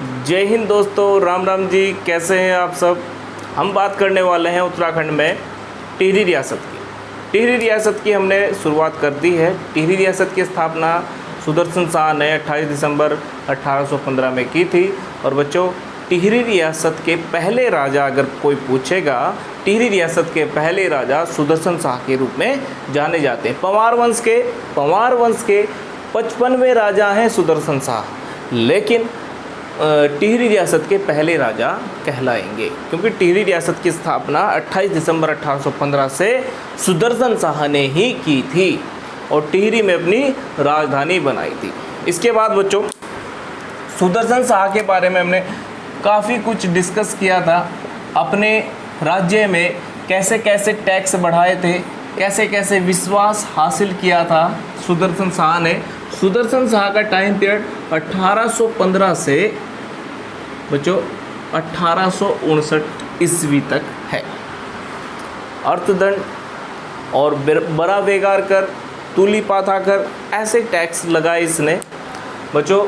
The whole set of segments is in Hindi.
जय हिंद दोस्तों, राम राम जी। कैसे हैं आप सब। हम बात करने वाले हैं उत्तराखंड में टिहरी रियासत की। टिहरी रियासत की हमने शुरुआत कर दी है। टिहरी रियासत की स्थापना सुदर्शन शाह ने 28 दिसंबर 1815 में की थी। और बच्चों, टिहरी रियासत के पहले राजा अगर कोई पूछेगा, टिहरी रियासत के पहले राजा सुदर्शन शाह के रूप में जाने जाते हैं। पंवार वंश के 55वें राजा हैं सुदर्शन शाह, लेकिन टिहरी रियासत के पहले राजा कहलाएंगे, क्योंकि टिहरी रियासत की स्थापना 28 दिसंबर 1815 से सुदर्शन शाह ने ही की थी और टिहरी में अपनी राजधानी बनाई थी। इसके बाद बच्चों, सुदर्शन शाह के बारे में हमने काफ़ी कुछ डिस्कस किया था। अपने राज्य में कैसे कैसे टैक्स बढ़ाए थे, कैसे कैसे विश्वास हासिल किया था सुदर्शन शाह ने। सुदर्शन शाह का टाइम पीरियड 1815 से बच्चों 1859 ईस्वी तक है। अर्थदंड और बड़ा बेगार कर, तूली पाथा कर, ऐसे टैक्स लगाए इसने बच्चों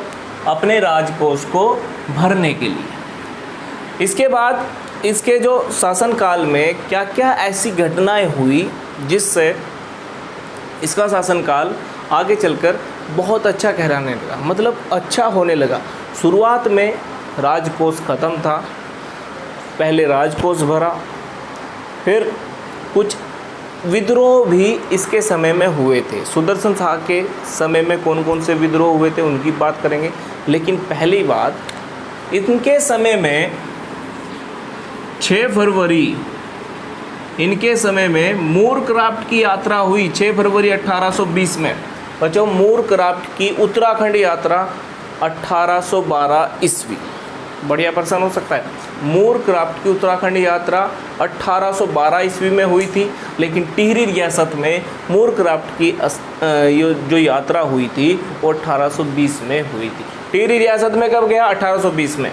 अपने राजकोष को भरने के लिए। इसके बाद इसके जो शासनकाल में क्या क्या ऐसी घटनाएं हुई जिससे इसका शासनकाल आगे चलकर बहुत अच्छा कहलाने लगा, मतलब अच्छा होने लगा। शुरुआत में राजकोष ख़त्म था, पहले राजकोष भरा, फिर कुछ विद्रोह भी इसके समय में हुए थे। सुदर्शन शाह के समय में कौन कौन से विद्रोह हुए थे उनकी बात करेंगे, लेकिन पहली बात, इनके समय में 6 फरवरी इनके समय में मूरक्राफ्ट की यात्रा हुई। 6 फरवरी 1820 में बच्चों मूरक्राफ्ट की उत्तराखंड यात्रा 1812 ईस्वी। बढ़िया प्रश्न हो सकता है। मूरक्राफ्ट की उत्तराखंड यात्रा 1812 ईस्वी में हुई थी, लेकिन टिहरी रियासत में मूरक्राफ्ट की जो यात्रा हुई थी वो 1820 में हुई थी। टिहरी रियासत में कब गया? 1820 में।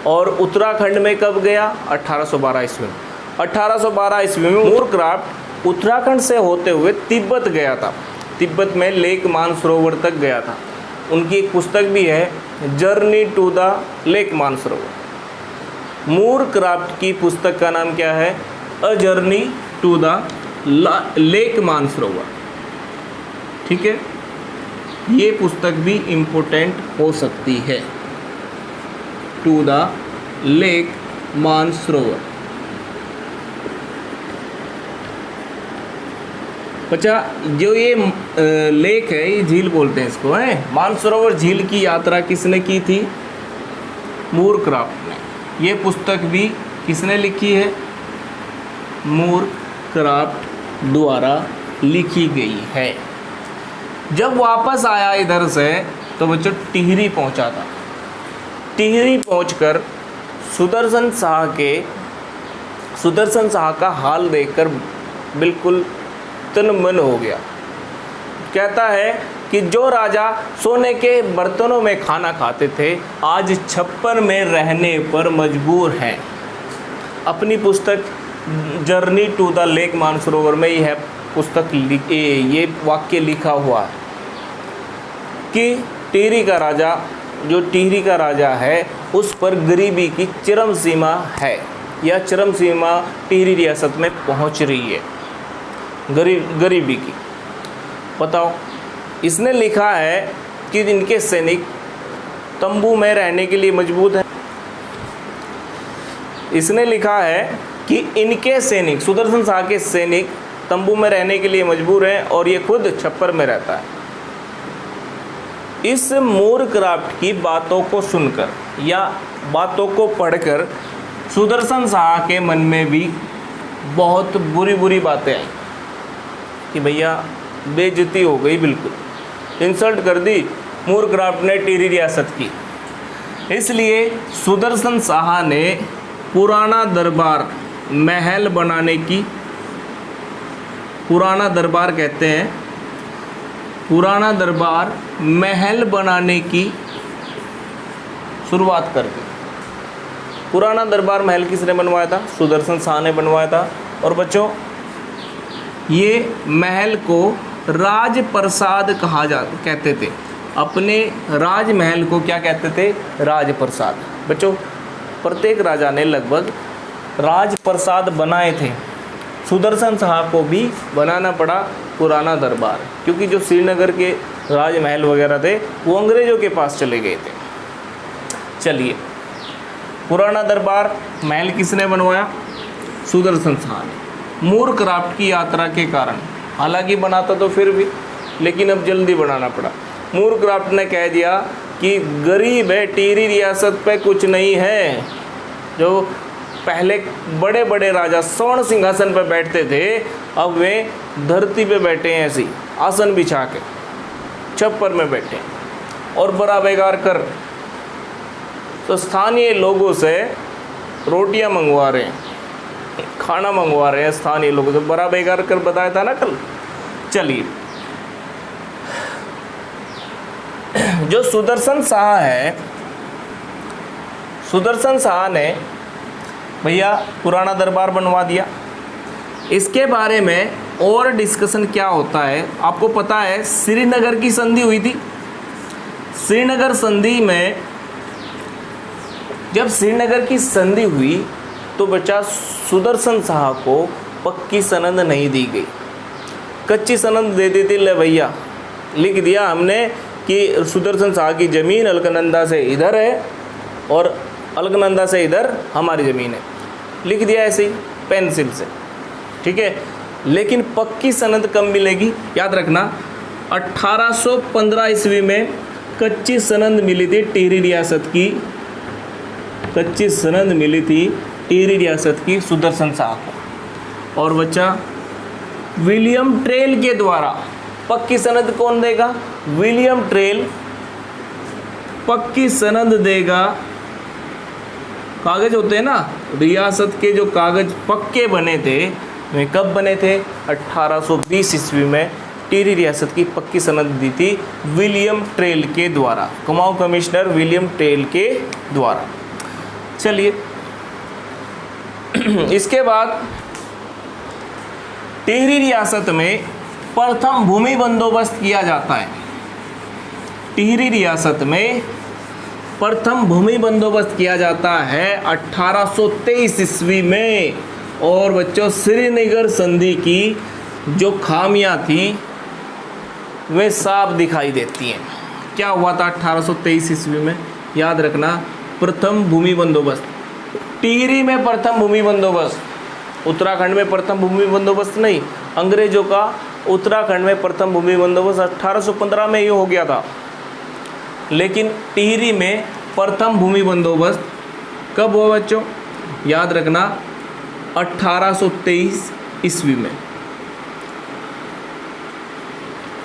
और उत्तराखंड में कब गया? 1812 ईस्वी में। 1812 ईस्वी में मूरक्राफ्ट उत्तराखंड से होते हुए तिब्बत गया था। तिब्बत में लेक मानसरोवर तक गया था। उनकी एक पुस्तक भी है, journey to the lake Mansarovar. Moorcroft की पुस्तक का नाम क्या है? A journey to the lake Mansarovar. ठीक है, ये पुस्तक भी इम्पोर्टेंट हो सकती है। To the lake Mansarovar. अच्छा, जो ये लेक है, ये झील बोलते हैं इसको, है मानसरोवर झील की यात्रा किसने की थी? मूरक्राफ्ट ने। ये पुस्तक भी किसने लिखी है? मूरक्राफ्ट द्वारा लिखी गई है। जब वापस आया इधर से तो बच्चों टिहरी पहुंचा था। टिहरी पहुंचकर सुदर्शन शाह का हाल देखकर बिल्कुल तन मन हो गया। कहता है कि जो राजा सोने के बर्तनों में खाना खाते थे, आज छप्पर में रहने पर मजबूर हैं। अपनी पुस्तक journey to the lake Mansarovar में यह पुस्तक ये वाक्य लिखा हुआ है कि टिहरी का राजा, जो टिहरी का राजा है, उस पर गरीबी की चरम सीमा है। यह चरम सीमा टिहरी रियासत में पहुंच रही है, गरीबी की। बताओ, इसने लिखा है कि इनके सैनिक तंबू में रहने के लिए मजबूर हैं। इसने लिखा है कि इनके सैनिक, सुदर्शन शाह के सैनिक तंबू में रहने के लिए मजबूर हैं और ये खुद छप्पर में रहता है। इस मूरक्राफ्ट की बातों को सुनकर या बातों को पढ़कर सुदर्शन शाह के मन में भी बहुत बुरी बुरी बातें आई कि भैया बेइज्जती हो गई, बिल्कुल इंसल्ट कर दी मूरक्राफ्ट ने टिहरी रियासत की। इसलिए सुदर्शन शाह ने पुराना दरबार महल बनाने की, पुराना दरबार कहते हैं, पुराना दरबार महल बनाने की शुरुआत कर दी। पुराना दरबार महल किसने बनवाया था? सुदर्शन शाह ने बनवाया था। और बच्चों, ये महल को राजप्रसाद कहते थे। अपने राजमहल को क्या कहते थे? राजप्रसाद। बच्चों, प्रत्येक राजा ने लगभग राजप्रसाद बनाए थे। सुदर्शन शाह को भी बनाना पड़ा पुराना दरबार, क्योंकि जो श्रीनगर के राजमहल वगैरह थे वो अंग्रेज़ों के पास चले गए थे। चलिए, पुराना दरबार महल किसने बनवाया? सुदर्शन शाह ने। मूरक्राफ्ट की यात्रा के कारण, हालांकि बनाता तो फिर भी, लेकिन अब जल्दी बनाना पड़ा। मूरक्राफ्ट ने कह दिया कि गरीब है, टिहरी रियासत पे कुछ नहीं है। जो पहले बड़े बड़े राजा स्वर्ण सिंहासन पर बैठते थे, अब वे धरती पे बैठे हैं, ऐसी आसन बिछा के छप्पर में बैठे हैं और बड़ा बेकार कर। तो स्थानीय लोगों से रोटियां मंगवा रहे हैं, खाना मंगवा रहे हैं स्थानीय लोगों से, बड़ा बेकार कर बताया था ना कल। चलिए, जो सुदर्शन शाह है, सुदर्शन शाह ने भैया पुराना दरबार बनवा दिया। इसके बारे में और डिस्कशन क्या होता है आपको पता है? श्रीनगर की संधि हुई थी। श्रीनगर संधि में जब श्रीनगर की संधि हुई तो बच्चा सुदर्शन शाह को पक्की सनद नहीं दी गई, कच्ची सनद दे दी थी। ले भैया, लिख दिया हमने कि सुदर्शन शाह की ज़मीन अलकनंदा से इधर है और अलकनंदा से इधर हमारी ज़मीन है, लिख दिया ऐसे ही पेंसिल से, ठीक है। लेकिन पक्की सनद कब मिलेगी? याद रखना, 1815 ईस्वी में कच्ची सनद मिली थी टिहरी रियासत की, कच्ची सनद मिली थी टिहरी रियासत की सुदर्शन शाह को। और बच्चा विलियम ट्रेल के द्वारा पक्की सनद कौन देगा? विलियम ट्रेल पक्की सनद देगा। कागज़ होते हैं ना, रियासत के जो कागज़ पक्के बने थे वे कब बने थे? 1820 ईस्वी में टिहरी रियासत की पक्की सनद दी थी विलियम ट्रेल के द्वारा, कुमाऊं कमिश्नर विलियम ट्रेल के द्वारा। चलिए, इसके बाद टिहरी रियासत में प्रथम भूमि बंदोबस्त किया जाता है। टिहरी रियासत में प्रथम भूमि बंदोबस्त किया जाता है 1823 ईस्वी में। और बच्चों, श्रीनगर संधि की जो खामियां थी वे साफ दिखाई देती हैं। क्या हुआ था 1823 ईस्वी में? याद रखना, प्रथम भूमि बंदोबस्त टिहरी में, प्रथम भूमि बंदोबस्त। उत्तराखंड में प्रथम भूमि बंदोबस्त नहीं, अंग्रेजों का उत्तराखंड में प्रथम भूमि बंदोबस्त 1815 में ही हो गया था। लेकिन टिहरी में प्रथम भूमि बंदोबस्त कब हुआ बच्चों? याद रखना, 1823 ईस्वी में,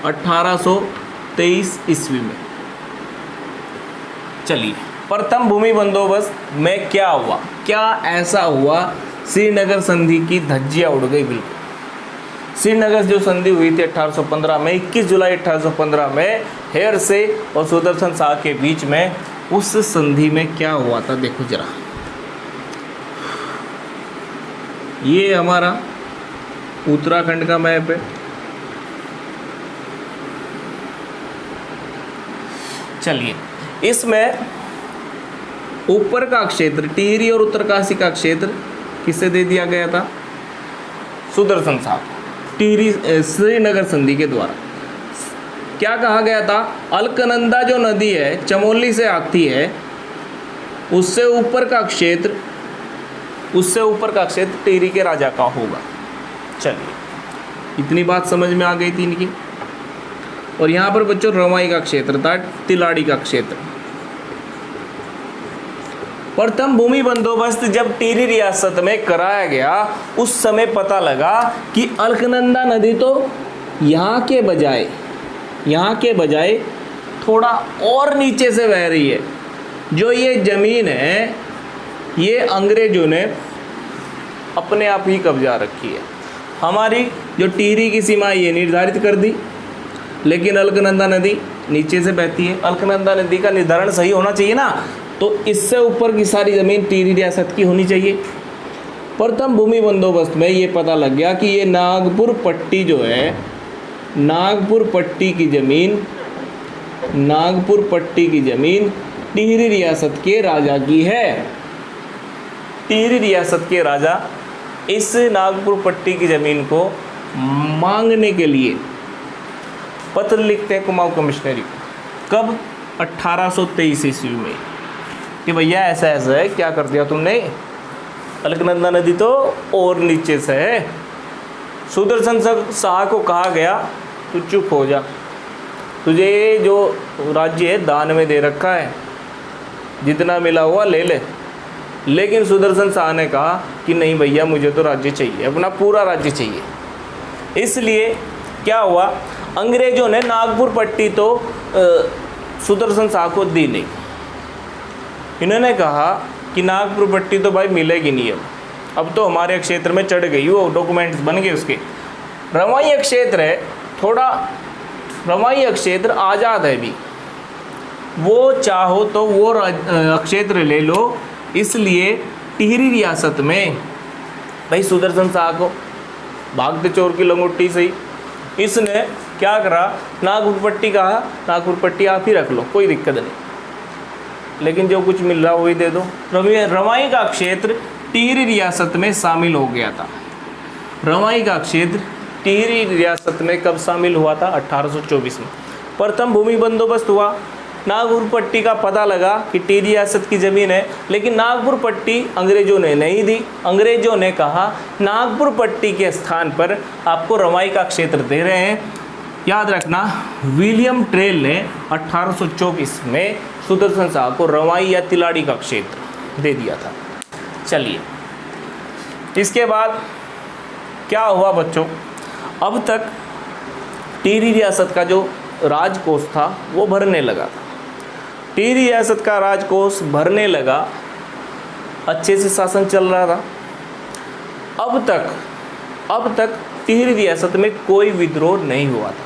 1823 ईस्वी में। चलिए, प्रथम भूमि बंदोबस्त में क्या हुआ? क्या ऐसा हुआ? श्रीनगर संधि की धज्जियां उड़ गई बिल्कुल। श्रीनगर जो संधि हुई थी 1815 में, 21 जुलाई 1815 में हेयर से और सुदर्शन शाह के बीच में, उस संधि में क्या हुआ था देखो जरा। ये हमारा उत्तराखंड का मैप है। चलिए, इसमें ऊपर का क्षेत्र टिहरी और उत्तरकाशी का क्षेत्र किसे दे दिया गया था? सुदर्शन शाह, टिहरी श्रीनगर संधि के द्वारा। क्या कहा गया था? अलकनंदा जो नदी है चमोली से आती है, उससे ऊपर का क्षेत्र टिहरी के राजा का होगा। चलिए, इतनी बात समझ में आ गई थी इनकी। और यहाँ पर बच्चों रवाई का क्षेत्र था, तिलाड़ी का क्षेत्र। प्रथम भूमि बंदोबस्त जब टिहरी रियासत में कराया गया, उस समय पता लगा कि अलकनंदा नदी तो यहाँ के बजाय थोड़ा और नीचे से बह रही है। जो ये ज़मीन है ये अंग्रेजों ने अपने आप ही कब्जा रखी है। हमारी जो टिहरी की सीमा ये निर्धारित कर दी, लेकिन अलकनंदा नदी नीचे से बहती है। अलकनंदा नदी का निर्धारण सही होना चाहिए ना, तो इससे ऊपर की सारी ज़मीन टिहरी रियासत की होनी चाहिए। प्रथम भूमि बंदोबस्त में ये पता लग गया कि ये नागपुर पट्टी जो है, नागपुर पट्टी की ज़मीन नागपुर पट्टी की जमीन टिहरी रियासत के राजा की है। टिहरी रियासत के राजा इस नागपुर पट्टी की ज़मीन को मांगने के लिए पत्र लिखते हैं कुमाऊं कमिश्नरी को। कब? 1823 ईस्वी में कि भैया ऐसा ऐसा है, क्या कर दिया तुमने, अलकनंदा नदी तो और नीचे से है। सुदर्शन शाह को कहा गया तू चुप हो जा, तुझे जो राज्य है दान में दे रखा है, जितना मिला हुआ ले ले। लेकिन सुदर्शन शाह ने कहा कि नहीं भैया, मुझे तो राज्य चाहिए, अपना पूरा राज्य चाहिए। इसलिए क्या हुआ, अंग्रेज़ों ने नागपुर पट्टी तो सुदर्शन शाह को दी नहीं। इन्होंने कहा कि नागपुर पट्टी तो भाई मिलेगी नहीं, अब तो हमारे क्षेत्र में चढ़ गई, वो डॉक्यूमेंट्स बन गए उसके। रवाई क्षेत्र है, थोड़ा रवाई क्षेत्र आज़ाद है भी, वो चाहो तो वो क्षेत्र ले लो। इसलिए टिहरी रियासत में भाई सुदर्शन शाह को भागते चोर की लंगोटी से ही इसने क्या करा, नागपुर पट्टी कहा, नागपुर पट्टी आप ही रख लो, कोई दिक्कत नहीं, लेकिन जो कुछ मिल रहा वही दे दो। रवाई का क्षेत्र टिहरी रियासत में शामिल हो गया था। रवाई का क्षेत्र टिहरी रियासत में कब शामिल हुआ था? 1824 में। प्रथम भूमि बंदोबस्त हुआ, नागपुर पट्टी का पता लगा कि टिहरी रियासत की ज़मीन है, लेकिन नागपुर पट्टी अंग्रेज़ों ने नहीं दी। अंग्रेज़ों ने कहा नागपुर पट्टी के स्थान पर आपको रवाई का क्षेत्र दे रहे हैं। याद रखना, विलियम ट्रेल ने 1824 में सुदर्शन शाह को रवाई या तिलाड़ी का क्षेत्र दे दिया था। चलिए, इसके बाद क्या हुआ बच्चों, अब तक टिहरी रियासत का जो राजकोष था वो भरने लगा था। टिहरी रियासत का राजकोष भरने लगा, अच्छे से शासन चल रहा था। अब तक टिहरी रियासत में कोई विद्रोह नहीं हुआ था।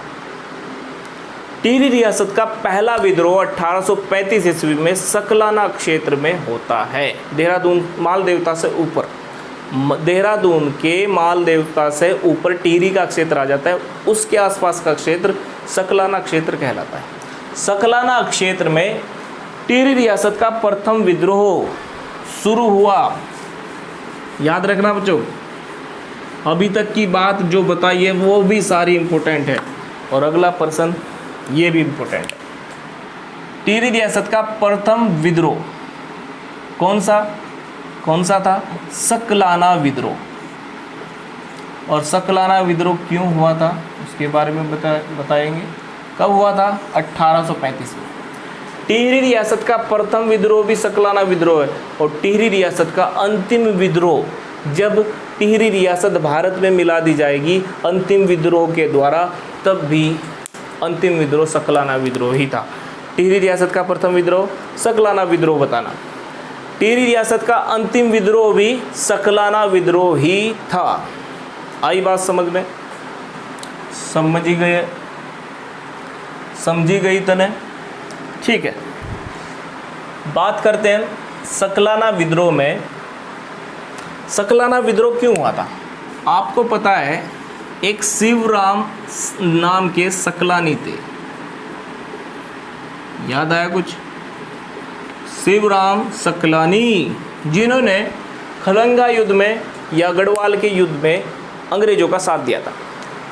टिहरी रियासत का पहला विद्रोह 1835 ईस्वी में सकलाना क्षेत्र में होता है। देहरादून माल देवता से ऊपर, देहरादून के माल देवता से ऊपर टिहरी का क्षेत्र आ जाता है, उसके आसपास का क्षेत्र सकलाना क्षेत्र कहलाता है। सकलाना क्षेत्र में टिहरी रियासत का प्रथम विद्रोह शुरू हुआ। याद रखना बच्चों, अभी तक की बात जो बताई है वो भी सारी इम्पोर्टेंट है, और अगला प्रश्न ये भी इम्पोर्टेंट है। टिहरी रियासत का प्रथम विद्रोह कौन सा था? सकलाना विद्रोह। और सकलाना विद्रोह क्यों हुआ था उसके बारे में बताएंगे। कब हुआ था? 1835 में। टिहरी रियासत का प्रथम विद्रोह भी सकलाना विद्रोह है, और टिहरी रियासत का अंतिम विद्रोह जब टिहरी रियासत भारत में मिला दी जाएगी अंतिम विद्रोह के द्वारा, तब भी अंतिम विद्रोह सकलाना विद्रोह ही था। टिहरी रियासत का प्रथम विद्रोह, सकलाना विद्रोह बताना। टिहरी रियासत का अंतिम विद्रोह भी सकलाना विद्रोह ही था। आई बात समझ में? समझी गई तने? ठीक है, बात करते हैं सकलाना विद्रोह में। सकलाना विद्रोह क्यों हुआ था? आपको पता है, एक शिवराम नाम के सकलानी थे। याद आया कुछ? शिवराम सकलानी, जिन्होंने खलंगा युद्ध में या गढ़वाल के युद्ध में अंग्रेजों का साथ दिया था।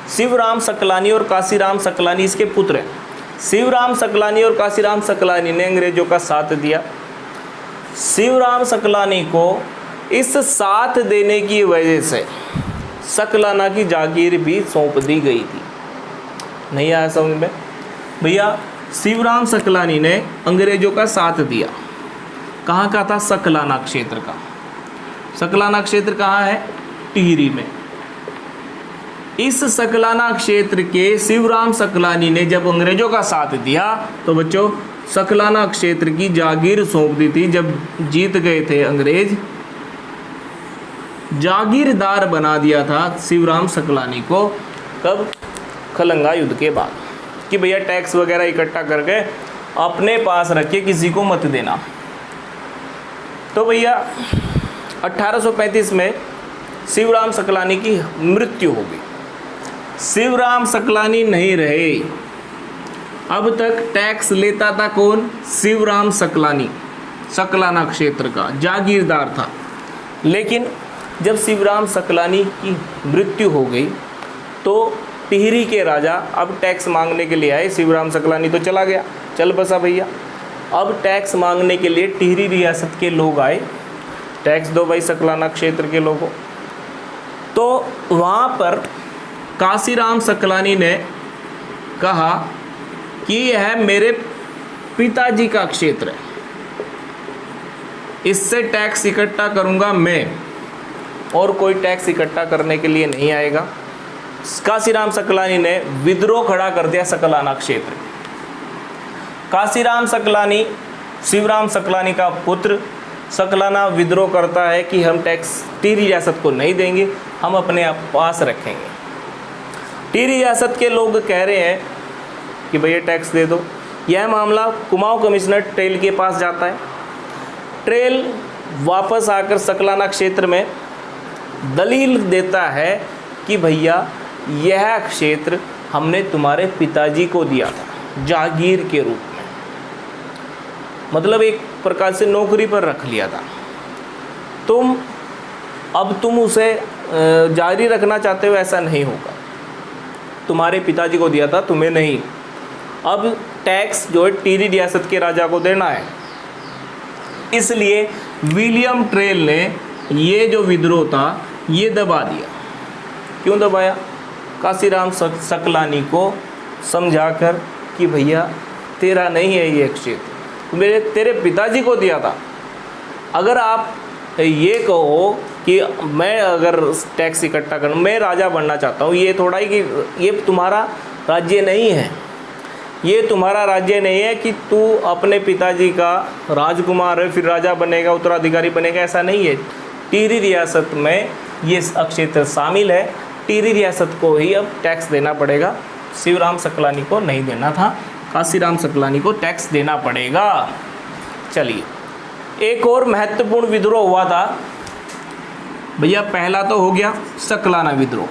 शिवराम सकलानी और काशीराम सकलानी इसके पुत्र हैं। शिवराम सकलानी और काशीराम सकलानी ने अंग्रेजों का साथ दिया। शिवराम सकलानी को इस साथ देने की वजह से सकलाना की जागीर भी सौंप दी गई थी। नहीं आया समझ में भैया? शिवराम सकलानी ने अंग्रेजों का साथ दिया। कहाँ का था? सकलाना क्षेत्र का। सकलाना क्षेत्र कहाँ है? टिहरी में। इस सकलाना क्षेत्र के शिवराम सकलानी ने जब अंग्रेजों का साथ दिया तो बच्चों सकलाना क्षेत्र की जागीर सौंप दी थी। जब जीत गए थे अंग्रेज, जागीरदार बना दिया था शिवराम सकलानी को। कब? खलंगा युद्ध के बाद, कि भैया टैक्स वगैरह इकट्ठा करके अपने पास रखे, किसी को मत देना। तो भैया 1835 में शिवराम सकलानी की मृत्यु हो गई। शिवराम सकलानी नहीं रहे, अब तक टैक्स लेता था कौन? शिवराम सकलानी, सकलाना क्षेत्र का जागीरदार था। लेकिन जब शिवराम सकलानी की मृत्यु हो गई तो टिहरी के राजा अब टैक्स मांगने के लिए आए। शिवराम सकलानी तो चला गया, चल बसा भैया। अब टैक्स मांगने के लिए टिहरी रियासत के लोग आए, टैक्स दो भाई सकलाना क्षेत्र के लोगों। तो वहाँ पर काशीराम सकलानी ने कहा कि यह मेरे पिताजी का क्षेत्र है, इससे टैक्स इकट्ठा करूँगा मैं, और कोई टैक्स इकट्ठा करने के लिए नहीं आएगा। काशीराम सकलानी ने विद्रोह खड़ा कर दिया सकलाना क्षेत्र। काशीराम सकलानी शिवराम सकलानी का पुत्र, सकलाना विद्रोह करता है कि हम टैक्स टिहरी रियासत को नहीं देंगे, हम अपने पास रखेंगे। टिहरी रियासत के लोग कह रहे हैं कि भैया टैक्स दे दो। यह मामला कुमाऊं कमिश्नर ट्रेल के पास जाता है। ट्रेल वापस आकर सकलाना क्षेत्र में दलील देता है कि भैया यह क्षेत्र हमने तुम्हारे पिताजी को दिया था जागीर के रूप में, मतलब एक प्रकार से नौकरी पर रख लिया था। तुम उसे जारी रखना चाहते हो, ऐसा नहीं होगा। तुम्हारे पिताजी को दिया था, तुम्हें नहीं। अब टैक्स जो है टिहरी रियासत के राजा को देना है। इसलिए विलियम ट्रेल ने ये जो विद्रोह था ये दबा दिया। क्यों दबाया? काशीराम सकलानी को समझाकर कि भैया तेरा नहीं है ये क्षेत्र, तेरे पिताजी को दिया था। अगर आप ये कहो कि मैं अगर टैक्स इकट्ठा कर, मैं राजा बनना चाहता हूँ, ये थोड़ा ही कि ये तुम्हारा राज्य नहीं है, ये तुम्हारा राज्य नहीं है कि तू अपने पिताजी का राजकुमार है फिर राजा बनेगा, उत्तराधिकारी बनेगा, ऐसा नहीं है। टिहरी रियासत में ये क्षेत्र शामिल है, टिहरी रियासत को ही अब टैक्स देना पड़ेगा। शिवराम सकलानी को नहीं देना था, काशीराम सकलानी को टैक्स देना पड़ेगा। चलिए, एक और महत्वपूर्ण विद्रोह हुआ था भैया। पहला तो हो गया सकलाना विद्रोह।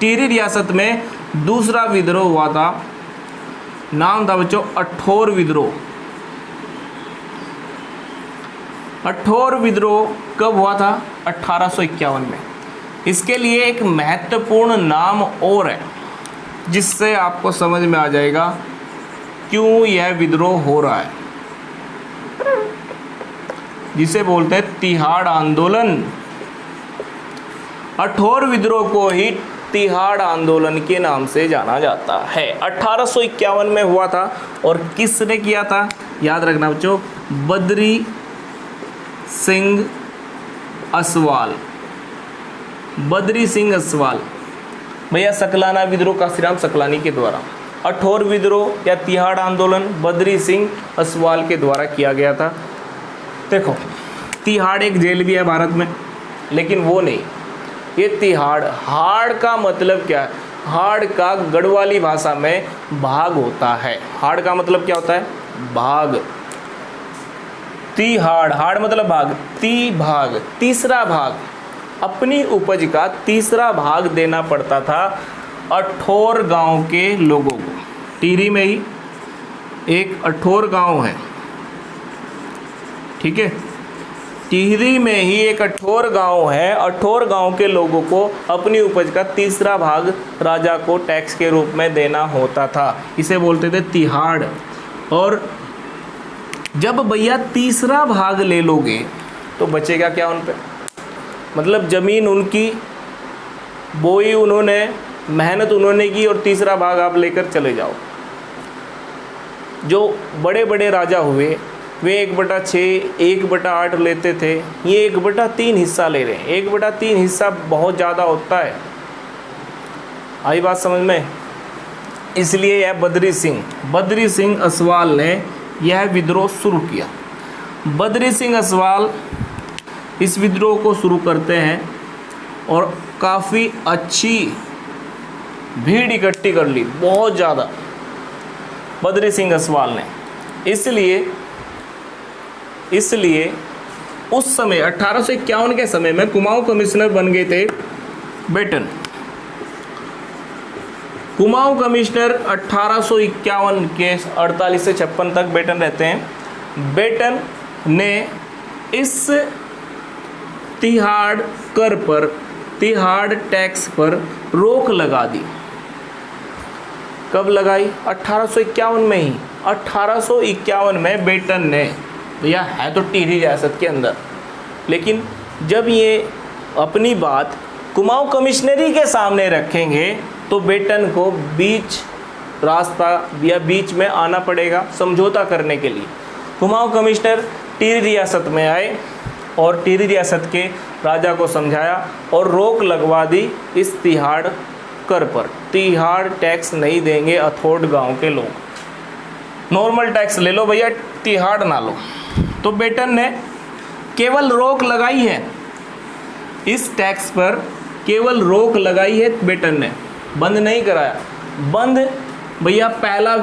टिहरी रियासत में दूसरा विद्रोह हुआ था, नाम था बच्चों अठौर विद्रोह। अठौर विद्रोह कब हुआ था? 1851 में। इसके लिए एक महत्वपूर्ण नाम और है जिससे आपको समझ में आ जाएगा क्यों यह विद्रोह हो रहा है, जिसे बोलते हैं तिहाड़ आंदोलन। अठौर विद्रोह को ही तिहाड़ आंदोलन के नाम से जाना जाता है। 1851 में हुआ था और किसने किया था? याद रखना बच्चों, बद्री सिंह असवाल। बद्री सिंह असवाल भैया, सकलाना विद्रोह काशीराम सकलानी के द्वारा, अठौर विद्रोह या तिहाड़ आंदोलन बद्री सिंह असवाल के द्वारा किया गया था। देखो, तिहाड़ एक जेल भी है भारत में, लेकिन वो नहीं, ये तिहाड़, हाड़ का मतलब क्या है? हाड़ का गढ़वाली भाषा में भाग होता है। हाड़ का मतलब क्या होता है? भाग। तिहाड़, हाड़ मतलब भाग, ती भाग, तीसरा भाग, अपनी उपज का तीसरा भाग देना पड़ता था अठौर गांव के लोगों को। टिहरी में ही एक अठौर गांव है, ठीक है, टिहरी में ही एक अठौर गांव है। अठौर गांव के लोगों को अपनी उपज का तीसरा भाग राजा को टैक्स के रूप में देना होता था, इसे बोलते थे तिहाड़। और जब भैया तीसरा भाग ले लोगे तो बचेगा क्या उन पे? मतलब ज़मीन उनकी बोई, उन्होंने मेहनत उन्होंने की और तीसरा भाग आप लेकर चले जाओ। जो बड़े बड़े राजा हुए वे 1/6, 1/8 लेते थे, ये 1/3 हिस्सा ले रहे हैं। 1/3 हिस्सा बहुत ज़्यादा होता है, आई बात समझ में? इसलिए यह बद्री सिंह असवाल ने यह विद्रोह शुरू किया। बद्री सिंह असवाल इस विद्रोह को शुरू करते हैं और काफ़ी अच्छी भीड़ इकट्ठी कर ली, बहुत ज़्यादा, बद्री सिंह असवाल ने। इसलिए उस समय 1851 के समय में कुमाऊं कमिश्नर बन गए थे बेटन। कुमाऊं कमिश्नर 1851 के 48 से 56 तक बेटन रहते हैं। बेटन ने इस तिहाड़ कर पर, तिहाड़ टैक्स पर रोक लगा दी। कब लगाई? 1851 में ही। 1851 में बेटन ने, भैया है तो टिहरी रियासत के अंदर, लेकिन जब ये अपनी बात कुमाऊं कमिश्नरी के सामने रखेंगे तो बेटन को बीच रास्ता या बीच में आना पड़ेगा समझौता करने के लिए। कुमाऊं कमिश्नर टिहरी रियासत में आए और टिहरी रियासत के राजा को समझाया और रोक लगवा दी इस तिहाड़ कर पर। तिहाड़ टैक्स नहीं देंगे अथोड़ गांव के लोग, नॉर्मल टैक्स ले लो भैया, तिहाड़ ना लो। तो बेटन ने केवल रोक लगाई है इस टैक्स पर, केवल रोक लगाई है बेटन ने, बंद नहीं कराया। बंद भैया पहला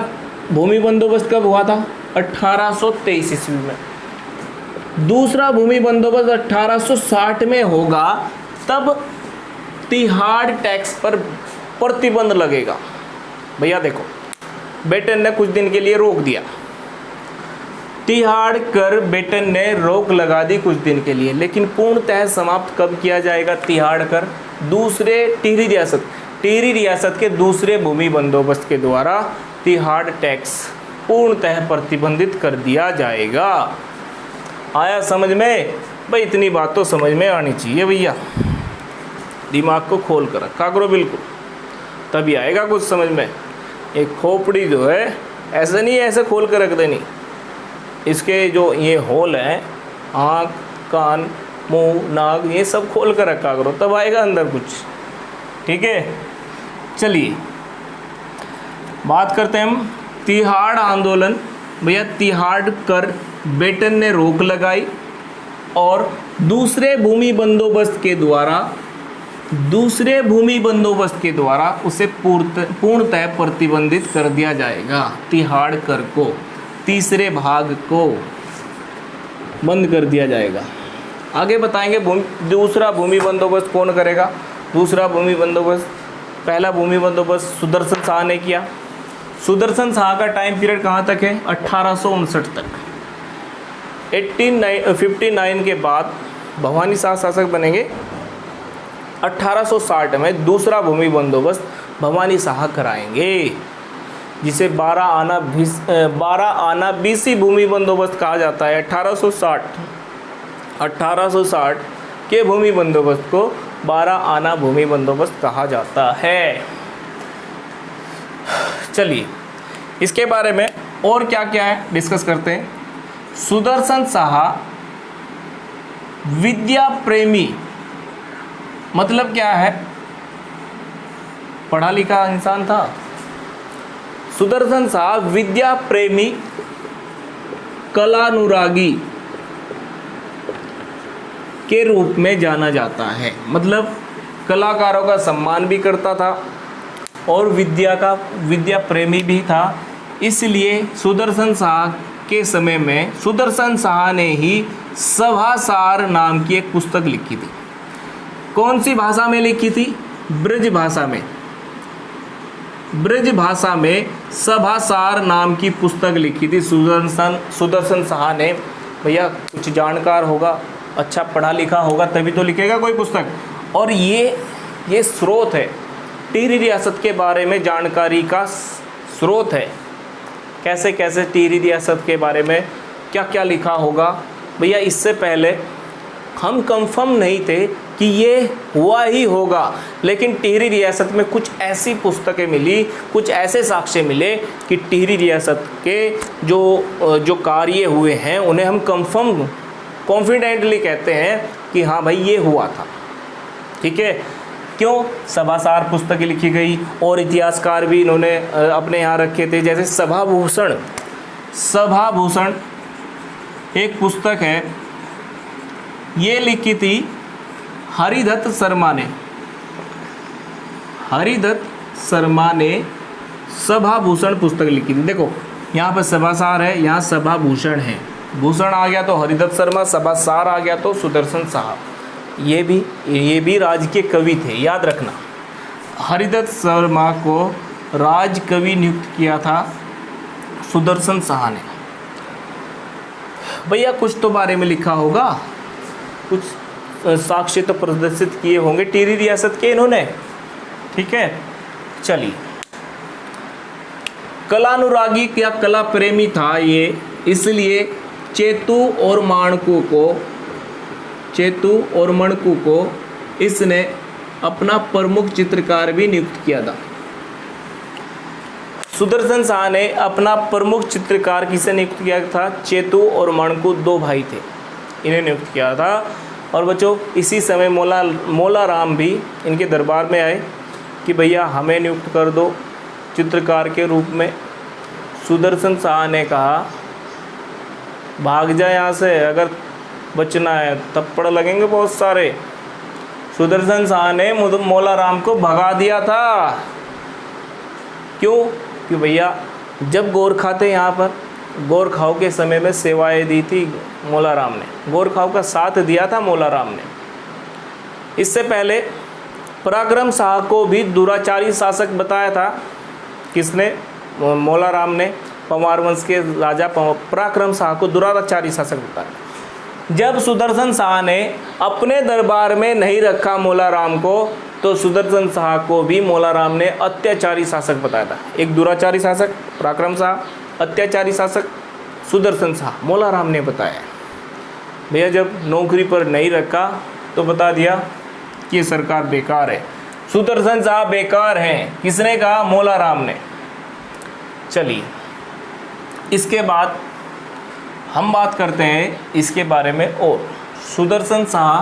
भूमि बंदोबस्त कब हुआ था? 1823 ईस्वी में। दूसरा भूमि बंदोबस्त 1860 में होगा, तब तिहाड़ टैक्स पर प्रतिबंध लगेगा। भैया देखो, बेटन ने कुछ दिन के लिए रोक दिया, तिहाड़ कर बेटन ने रोक लगा दी कुछ दिन के लिए, लेकिन पूर्णतः समाप्त कब किया जाएगा तिहाड़ कर? दूसरे टिहरी रियासत के दूसरे भूमि बंदोबस्त के द्वारा तिहाड़ टैक्स पूर्णतः प्रतिबंधित कर दिया जाएगा। आया समझ में? भाई इतनी बात तो समझ में आनी चाहिए भैया, दिमाग को खोल कर रखा करो बिल्कुल, तभी आएगा कुछ समझ में। एक खोपड़ी जो है ऐसे नहीं, ऐसे खोल कर रख देनी, इसके जो ये होल हैं, आँख, कान, मुंह, नाक, ये सब खोल कर रखा करो, तब आएगा अंदर कुछ। ठीक है, चलिए बात करते हैं हम तिहाड़ आंदोलन। भैया तिहाड़ कर बेटन ने रोक लगाई और दूसरे भूमि बंदोबस्त के द्वारा उसे पूर्णतः प्रतिबंधित कर दिया जाएगा। तिहाड़ कर को, तीसरे भाग को बंद कर दिया जाएगा। आगे बताएंगे दूसरा भूमि बंदोबस्त कौन करेगा। दूसरा भूमि बंदोबस्त, पहला भूमि बंदोबस्त सुदर्शन शाह ने किया। सुदर्शन शाह का टाइम पीरियड कहाँ तक है? 1859 तक। 1859 के बाद भवानी शाह शासक बनेंगे। 1860 में दूसरा भूमि बंदोबस्त भवानी शाह कराएंगे, जिसे 12 आना बीसी भूमि बंदोबस्त कहा जाता है। 1860 के भूमि बंदोबस्त को 12 आना भूमि बंदोबस्त कहा जाता है। चलिए इसके बारे में और क्या क्या है डिस्कस करते हैं। सुदर्शन शाह विद्या प्रेमी, मतलब क्या है? पढ़ा लिखा इंसान था। सुदर्शन शाह विद्या प्रेमी, कलानुरागी के रूप में जाना जाता है। मतलब कलाकारों का सम्मान भी करता था और विद्या प्रेमी भी था। इसलिए सुदर्शन शाह के समय में सुदर्शन शाह ने ही सभासार नाम की एक पुस्तक लिखी थी। कौन सी भाषा में लिखी थी? ब्रज भाषा में। ब्रज भाषा में सभासार नाम की पुस्तक लिखी थी सुदर्शन शाह ने। भैया कुछ जानकार होगा, अच्छा पढ़ा लिखा होगा, तभी तो लिखेगा कोई पुस्तक। और ये स्रोत है, टिहरी रियासत के बारे में जानकारी का स्रोत है। कैसे कैसे टिहरी रियासत के बारे में क्या क्या लिखा होगा। भैया इससे पहले हम कंफर्म नहीं थे कि ये हुआ ही होगा, लेकिन टिहरी रियासत में कुछ ऐसी पुस्तकें मिली, कुछ ऐसे साक्ष्य मिले कि टिहरी रियासत के जो कार्य हुए हैं उन्हें हम कॉन्फिडेंटली कहते हैं कि हाँ भाई ये हुआ था। ठीक है, क्यों? सभासार पुस्तकें लिखी गई और इतिहासकार भी इन्होंने अपने यहाँ रखे थे। जैसे सभाभूषण एक पुस्तक है, ये लिखी थी हरिदत्त शर्मा ने सभाभूषण पुस्तक लिखी थी। देखो यहाँ पर सभासार है, यहाँ सभाभूषण है। भूषण आ गया तो हरिदत्त शर्मा, सभासार आ गया तो सुदर्शन शाह। ये भी राजकीय कवि थे, याद रखना। हरिदत्त शर्मा को राजकवि नियुक्त किया था सुदर्शन शाह ने। भैया कुछ तो बारे में लिखा होगा, कुछ साक्ष्य तो प्रदर्शित किए होंगे टिहरी रियासत के इन्होंने। ठीक है, चलिए। कलानुरागी या कला प्रेमी था ये, इसलिए चेतू और मणकू को इसने अपना प्रमुख चित्रकार भी नियुक्त किया था। सुदर्शन शाह ने अपना प्रमुख चित्रकार किसे नियुक्त किया था? चेतू और मणकू, दो भाई थे, इन्हें नियुक्त किया था। और बच्चों इसी समय मौला राम भी इनके दरबार में आए कि भैया हमें नियुक्त कर दो चित्रकार के रूप में। सुदर्शन शाह ने कहा भाग जा यहाँ से, अगर बचना है थप्पड़ लगेंगे बहुत सारे। सुदर्शन शाह ने मौला राम को भगा दिया था। क्यों? कि भैया जब गोरखा थे यहाँ पर, गोरखाओं के समय में सेवाएं दी थी मौला राम ने, गोरखाओं का साथ दिया था मौला राम ने। इससे पहले पराक्रम शाह को भी दुराचारी शासक बताया था। किसने? मौला राम ने पंवार वंश के राजा पराक्रम शाह को दुराचारी शासक बताया। जब सुदर्शन शाह ने अपने दरबार में नहीं रखा मौला राम को, तो सुदर्शन शाह को भी मौला राम ने अत्याचारी शासक बताया था। एक दुराचारी शासक पराक्रम शाह, अत्याचारी शासक सुदर्शन शाह, मौला राम ने बताया। भैया जब नौकरी पर नहीं रखा तो बता दिया कि सरकार बेकार है, सुदर्शन शाह बेकार हैं। किसने कहा? मौला राम ने। चलिए, इसके बाद हम बात करते हैं इसके बारे में और सुदर्शन शाह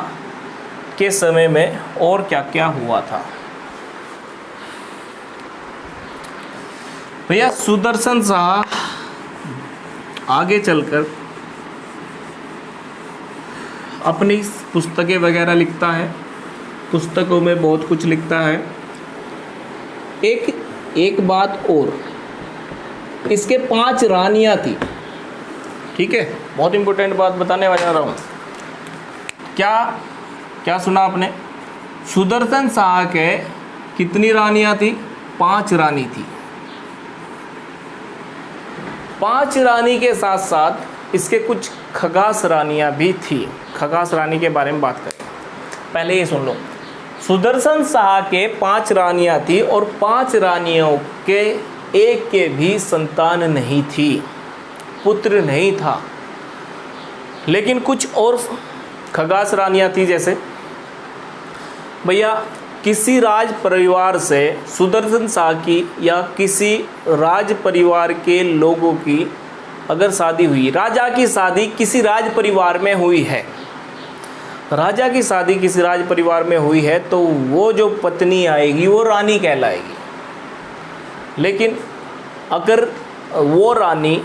के समय में और क्या क्या हुआ था। भैया सुदर्शन शाह आगे चलकर अपनी पुस्तकें वगैरह लिखता है, पुस्तकों में बहुत कुछ लिखता है। एक बात और, इसके 5 रानियां थी। ठीक है, बहुत इंपॉर्टेंट बात बताने वाला रहा हूँ। क्या सुना आपने? सुदर्शन शाह के कितनी रानियां थी? 5 रानी थी। 5 रानी के साथ साथ इसके कुछ खगास रानियां भी थी। खगास रानी के बारे में बात करें, पहले ये सुन लो। सुदर्शन शाह के 5 रानियां थी और 5 रानियों के एक के भी संतान नहीं थी, पुत्र नहीं था। लेकिन कुछ और खगास रानियां थी, जैसे भैया किसी राज परिवार से सुदर्शन शाह की या किसी राज परिवार के लोगों की अगर शादी हुई, राजा की शादी किसी राज परिवार में हुई है, राजा की शादी किसी राज परिवार में हुई है, तो वो जो पत्नी आएगी वो रानी कहलाएगी। लेकिन अगर वो रानी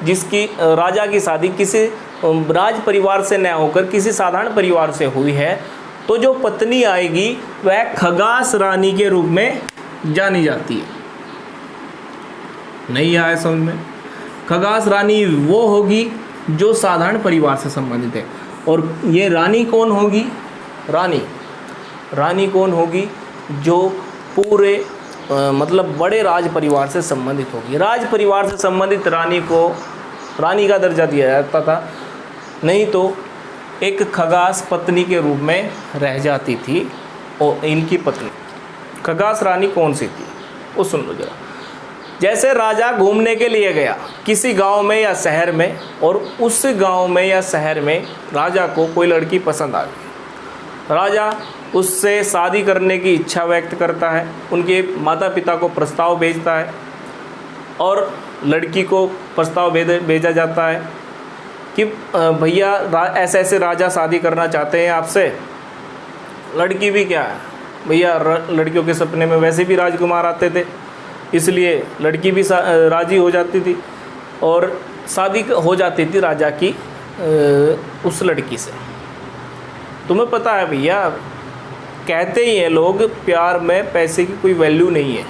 जिसकी राजा की शादी किसी राज परिवार से न होकर किसी साधारण परिवार से हुई है, तो जो पत्नी आएगी वह खगास रानी के रूप में जानी जाती है। नहीं आया समझ में? खगास रानी वो होगी जो साधारण परिवार से संबंधित है। और ये रानी कौन होगी? रानी कौन होगी? जो पूरे मतलब बड़े राज परिवार से संबंधित होगी। राज परिवार से संबंधित रानी को रानी का दर्जा दिया जाता था, नहीं तो एक खगास पत्नी के रूप में रह जाती थी। और इनकी पत्नी खगास रानी कौन सी थी वो सुन लो जरा। जैसे राजा घूमने के लिए गया किसी गांव में या शहर में, और उस गांव में या शहर में राजा को कोई लड़की पसंद आ गई, राजा उससे शादी करने की इच्छा व्यक्त करता है, उनके माता पिता को प्रस्ताव भेजता है और लड़की को प्रस्ताव भेजा जाता है कि भैया ऐसे ऐसे राजा शादी करना चाहते हैं आपसे। लड़की भी क्या है भैया, लड़कियों के सपने में वैसे भी राजकुमार आते थे, इसलिए लड़की भी राजी हो जाती थी और शादी हो जाती थी राजा की उस लड़की से। तुम्हें पता है भैया, कहते ही हैं लोग प्यार में पैसे की कोई वैल्यू नहीं है।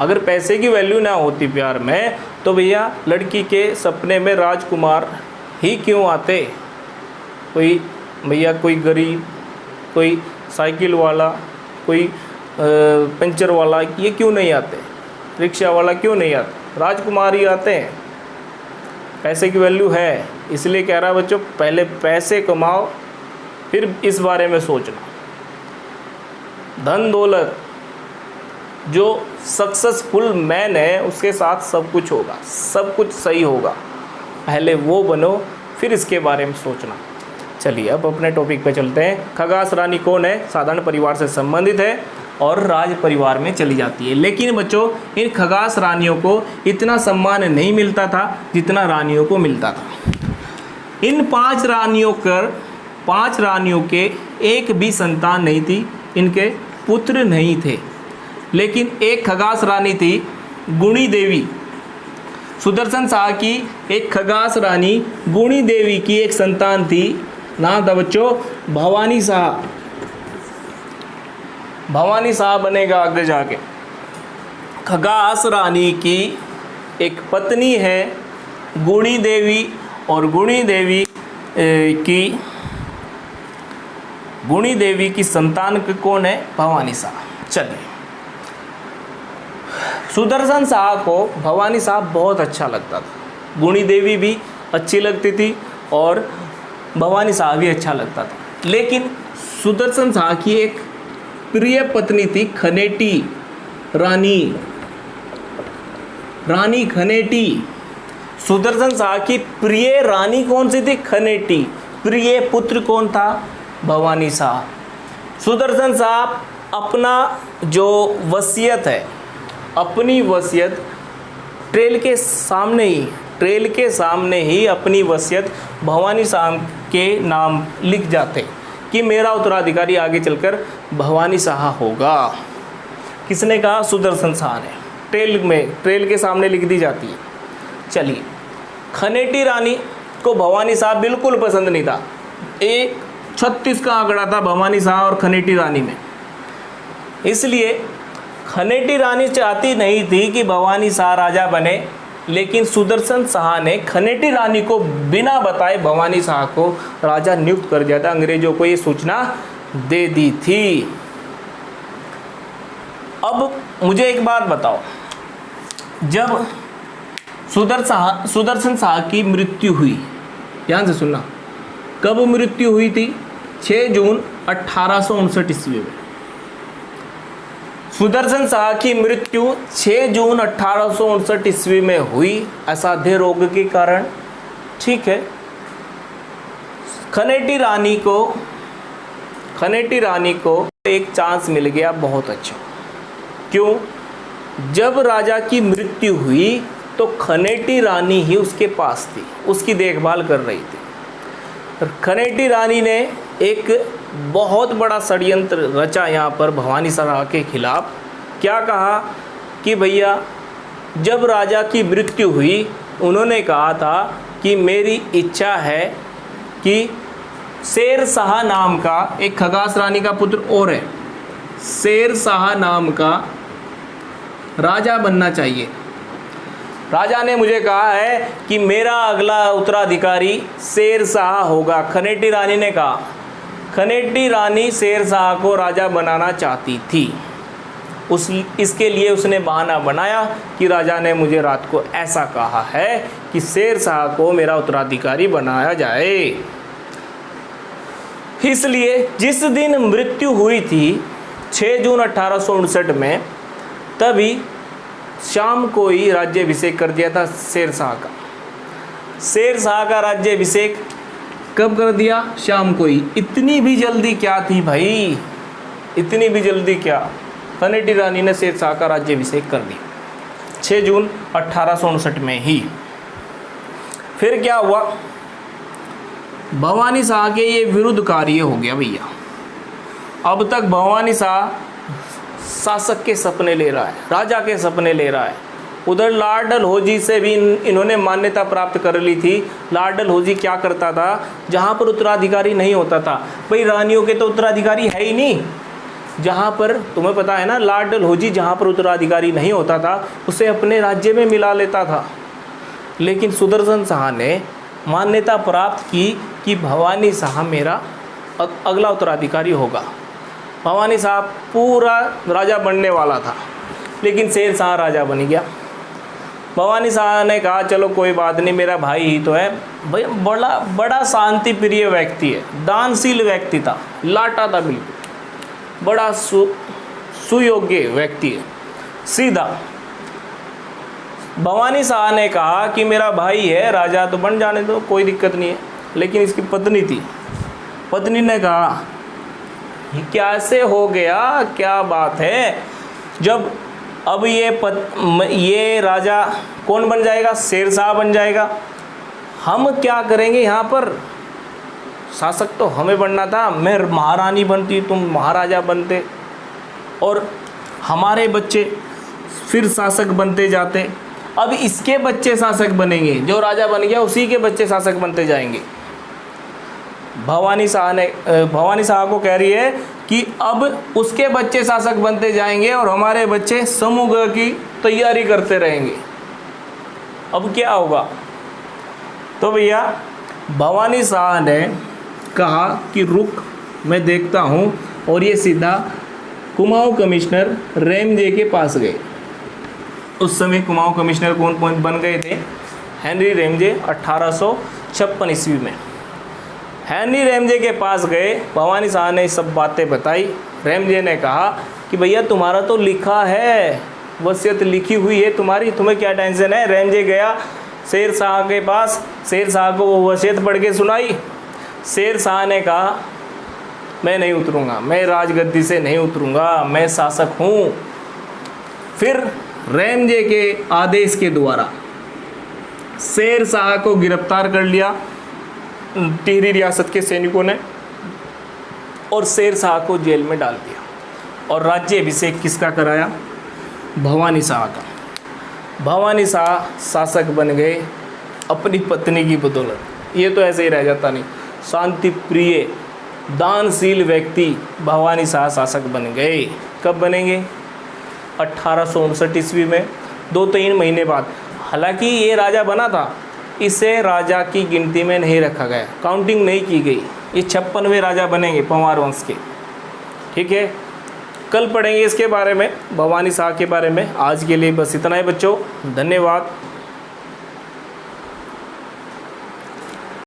अगर पैसे की वैल्यू ना होती प्यार में, तो भैया लड़की के सपने में राजकुमार ही क्यों आते? कोई भैया कोई गरीब, कोई साइकिल वाला, कोई पंचर वाला ये क्यों नहीं आते, रिक्शा वाला क्यों नहीं आता, राजकुमार ही आते हैं। पैसे की वैल्यू है, इसलिए कह रहा बच्चों पहले पैसे कमाओ फिर इस बारे में सोचना। धन दौलत, जो सक्सेसफुल मैन है उसके साथ सब कुछ होगा, सब कुछ सही होगा, पहले वो बनो फिर इसके बारे में सोचना। चलिए अब अपने टॉपिक पे चलते हैं। खगास रानी कौन है? साधारण परिवार से संबंधित है और राज परिवार में चली जाती है। लेकिन बच्चों इन खगास रानियों को इतना सम्मान नहीं मिलता था जितना रानियों को मिलता था। इन 5 रानियों के एक भी संतान नहीं थी, इनके पुत्र नहीं थे। लेकिन एक खगास रानी थी गुणी देवी। सुदर्शन शाह की एक खगास रानी गुणी देवी की एक संतान थी, नाम था बच्चों भवानी शाह। भवानी शाह बनेगा आगे जाके। खगास रानी की एक पत्नी है गुणी देवी और गुणी देवी की संतान कौन है? भवानी शाह। चलिए सुदर्शन शाह को भवानी शाह बहुत अच्छा लगता था, गुणी देवी भी अच्छी लगती थी और भवानी शाह भी अच्छा लगता था। लेकिन सुदर्शन शाह की एक प्रिय पत्नी थी खनेटी रानी खनेटी। सुदर्शन शाह की प्रिय रानी कौन सी थी? खनेटी। प्रिय पुत्र कौन था? भवानी शाह। सुदर्शन शाह अपना जो वसीयत है, अपनी वसीयत ट्रेल के सामने ही अपनी वसीयत भवानी शाह के नाम लिख जाते कि मेरा उत्तराधिकारी आगे चलकर भवानी शाह होगा। किसने कहा? सुदर्शन शाह ने। ट्रेल के सामने लिख दी जाती है। चलिए खनेटी रानी को भवानी शाह बिल्कुल पसंद नहीं था। 36 का आंकड़ा था भवानी शाह और खनेटी रानी में। इसलिए खनेटी रानी चाहती नहीं थी कि भवानी शाह राजा बने, लेकिन सुदर्शन शाह ने खनेटी रानी को बिना बताए भवानी शाह को राजा नियुक्त कर दिया था। अंग्रेजों को ये सूचना दे दी थी। अब मुझे एक बात बताओ, जब सुदर्शन शाह की मृत्यु हुई, ध्यान से सुनना, कब मृत्यु हुई थी? 6 जून 1859 ईस्वी में। सुदर्शन शाह की मृत्यु 6 जून 1859 ईस्वी में हुई असाध्य रोग के कारण। ठीक है। खनेटी रानी को एक चांस मिल गया, बहुत अच्छा। क्यों? जब राजा की मृत्यु हुई तो खनेटी रानी ही उसके पास थी, उसकी देखभाल कर रही थी। खनेटी रानी ने एक बहुत बड़ा षड्यंत्र रचा यहाँ पर भवानी शाह के खिलाफ। क्या कहा कि भैया जब राजा की मृत्यु हुई उन्होंने कहा था कि मेरी इच्छा है कि शेर शाह नाम का एक खगास रानी का पुत्र और है, शेर शाह नाम का राजा बनना चाहिए। राजा ने मुझे कहा है कि मेरा अगला उत्तराधिकारी शेर शाह होगा। खनेटी रानी ने कहा। खनेटी रानी शेर शाह को राजा बनाना चाहती थी। इसके लिए उसने बहाना बनाया कि राजा ने मुझे रात को ऐसा कहा है कि शेर शाह को मेरा उत्तराधिकारी बनाया जाए। इसलिए जिस दिन मृत्यु हुई थी 6 जून 1859 में, तभी शाम को ही राज्याभिषेक कर दिया था शेर शाह का। शेर शाह का राज्याभिषेक कब कर दिया? शाम को ही। इतनी भी जल्दी क्या थी भाई, इतनी भी जल्दी क्या? खनेटी रानी ने शेर शाह का राज्याभिषेक कर दिया 6 जून 1859 में ही। फिर क्या हुआ? भवानी शाह के ये विरुद्ध कार्य हो गया भैया। अब तक भवानी शाह शासक के सपने ले रहा है, राजा के सपने ले रहा है। उधर लॉर्ड डलहौजी से भी इन्होंने मान्यता प्राप्त कर ली थी। लॉर्ड डलहौजी क्या करता था? जहाँ पर उत्तराधिकारी नहीं होता था, भाई रानियों के तो उत्तराधिकारी है ही नहीं, जहाँ पर तुम्हें पता है ना, लॉर्ड डलहौजी जहाँ पर उत्तराधिकारी नहीं होता था उसे अपने राज्य में मिला लेता था। लेकिन सुदर्शन शाह ने मान्यता प्राप्त की कि भवानी शाह मेरा अगला उत्तराधिकारी होगा। भवानी शाह पूरा राजा बनने वाला था, लेकिन शेर शाह राजा बन गया। भवानी शाह ने कहा चलो कोई बात नहीं, मेरा भाई ही तो है। भाई बड़ा शांति प्रिय व्यक्ति है, दानशील व्यक्ति था, लाटा था बिल्कुल, बड़ा सुयोग्य व्यक्ति है, सीधा। भवानी शाह ने कहा कि मेरा भाई है, राजा तो बन जाने दो, कोई दिक्कत नहीं है। लेकिन इसकी पत्नी थी, पत्नी ने कहा ये कैसे हो गया, क्या बात है, जब अब ये राजा कौन बन जाएगा, शेर शाह बन जाएगा, हम क्या करेंगे यहाँ पर, शासक तो हमें बनना था, मैं महारानी बनती, तुम महाराजा बनते, और हमारे बच्चे फिर शासक बनते जाते। अब इसके बच्चे शासक बनेंगे, जो राजा बन गया उसी के बच्चे शासक बनते जाएंगे। भवानी शाह को कह रही है कि अब उसके बच्चे शासक बनते जाएंगे और हमारे बच्चे समूह की तैयारी करते रहेंगे। अब क्या होगा, तो भैया भवानी शाह ने कहा कि रुक मैं देखता हूँ, और ये सीधा कुमाऊँ कमिश्नर रेमजे के पास गए। उस समय कुमाऊँ कमिश्नर कौन बन गए थे, हेनरी रेमजे, 1856 ईस्वी में। हेनरी रेमजे के पास गए, भवानी शाह ने सब बातें बताई। रेमजे ने कहा कि भैया तुम्हारा तो लिखा है, वसीयत लिखी हुई है तुम्हारी, तुम्हें क्या टेंशन है। रेमजे गया शेर शाह के पास, शेर शाह को वो वसीयत पढ़ के सुनाई। शेर शाह ने कहा मैं नहीं उतरूँगा, मैं राजगद्दी से नहीं उतरूँगा, मैं शासक हूँ। फिर रेमजे के आदेश के द्वारा शेर शाह को गिरफ्तार कर लिया टिहरी रियासत के सैनिकों ने, और शेर शाह को जेल में डाल दिया। और राज्याभिषेक किसका कराया, भवानी शाह का। भवानी शाह शासक बन गए अपनी पत्नी की बदौलत। ये तो ऐसे ही रह जाता नहीं, शांति प्रिय दानशील व्यक्ति भवानी शाह शासक बन गए। कब बनेंगे, 1859 ईस्वी में, 2-3 महीने बाद। हालांकि ये राजा बना था, इसे राजा की गिनती में नहीं रखा गया, काउंटिंग नहीं की गई। ये 56वें राजा बनेंगे पंवार वंश के। ठीक है, कल पढ़ेंगे इसके बारे में, भवानी शाह के बारे में। आज के लिए बस इतना ही बच्चों, धन्यवाद।